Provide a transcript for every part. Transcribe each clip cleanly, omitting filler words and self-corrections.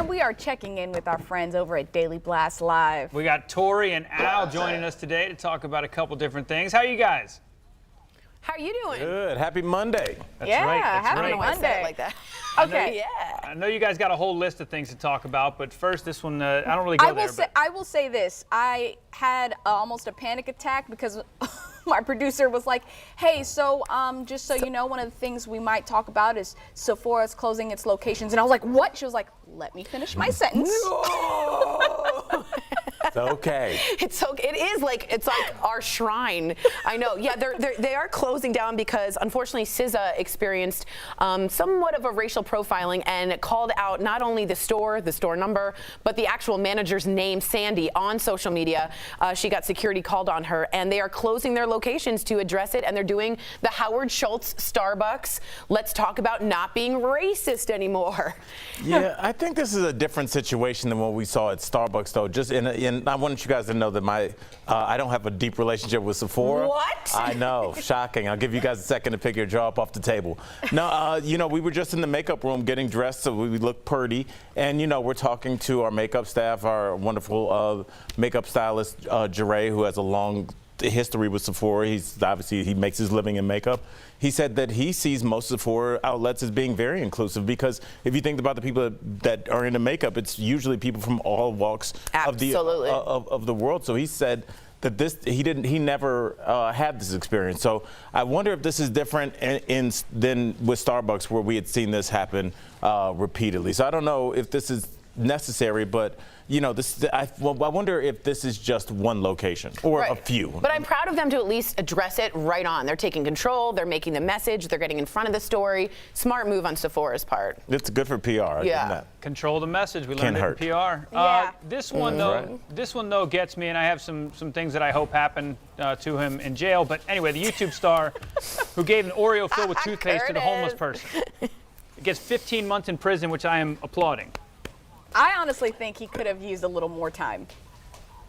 And we are checking in with our friends over at Daily Blast Live. We got Tori and Al joining us today to talk about a couple different things. How are you guys? How are you doing? Good. Happy Monday. That's Yeah, right. That's happy right. Monday. Like that. Okay. Yeah. I know you guys got a whole list of things to talk about, but first, this one, I don't really go there. I will say this. I had almost a panic attack because my producer was like, hey, so just so you know, one of the things we might talk about is Sephora's closing its locations. And I was like, what? She was like, let me finish my sentence. No. It's okay. It's okay. It's like our shrine. I know. Yeah, they are closing down because unfortunately SZA experienced somewhat of a racial profiling and called out not only the store number, but the actual manager's name, Sandy, on social media. She got security called on her, and they are closing their locations to address it. And they're doing the Howard Schultz Starbucks. Let's talk about not being racist anymore. Yeah, I think this is a different situation than what we saw at Starbucks, though. Just I want you guys to know that I don't have a deep relationship with Sephora. What? I know, shocking. I'll give you guys a second to pick your jaw up off the table. No, we were just in the makeup room getting dressed so we look pretty, and we're talking to our makeup staff, our wonderful makeup stylist Jure, who has a long history with Sephora. He makes his living in makeup. He said that he sees most Sephora outlets as being very inclusive because if you think about the people that are into makeup, it's usually people from all walks of the world. So he said that he never had this experience. So I wonder if this is different than with Starbucks, where we had seen this happen repeatedly. So I don't know if this is necessary, but I wonder if this is just one location or a few. But I'm proud of them to at least address it right on. They're taking control. They're making the message. They're getting in front of the story. Smart move on Sephora's part. It's good for PR. Yeah. Control the message. We learned it in PR. Yeah. This one though gets me, and I have some things that I hope happen to him in jail. But anyway, the YouTube star who gave an Oreo filled with toothpaste to the homeless person gets 15 months in prison, which I am applauding. I honestly think he could have used a little more time.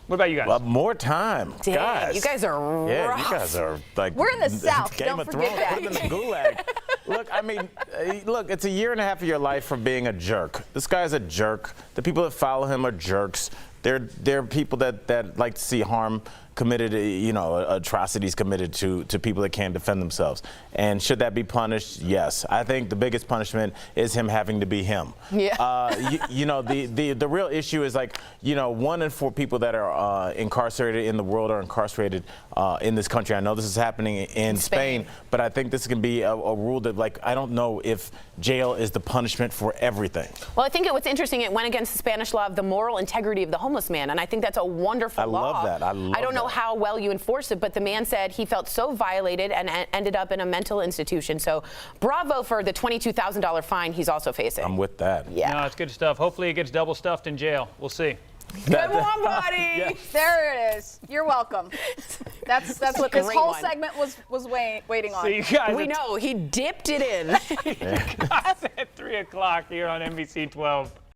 What about you guys? Well, more time. Dang, guys. you guys are rough. Yeah, you guys are like. We're in the South. Game Don't of forget Thrones. that. Put them in the gulag. Look, I mean, it's a year and a half of your life for being a jerk. This guy's a jerk. The people that follow him are jerks. They're people that like to see harm committed, atrocities committed to people that can't defend themselves. And should that be punished? Yes. I think the biggest punishment is him having to be him. Yeah. The real issue is 1 in 4 people that are incarcerated in the world are incarcerated in this country. I know this is happening in Spain, but I think this can be a rule that I don't know if jail is the punishment for everything. Well, I think what's interesting, it went against the Spanish law of the moral integrity of the homeless man, and I think that's a wonderful law. I love that. I don't know how well you enforce it, but the man said he felt so violated and ended up in a mental institution. So bravo for the $22,000 fine he's also facing. I'm with that. Yeah. No, it's good stuff. Hopefully it gets double stuffed in jail. We'll see. Good one, buddy. Yeah. There it is. You're welcome. That's what this whole segment was waiting on. So you guys We know he dipped it in. guys at 3 o'clock here on NBC 12.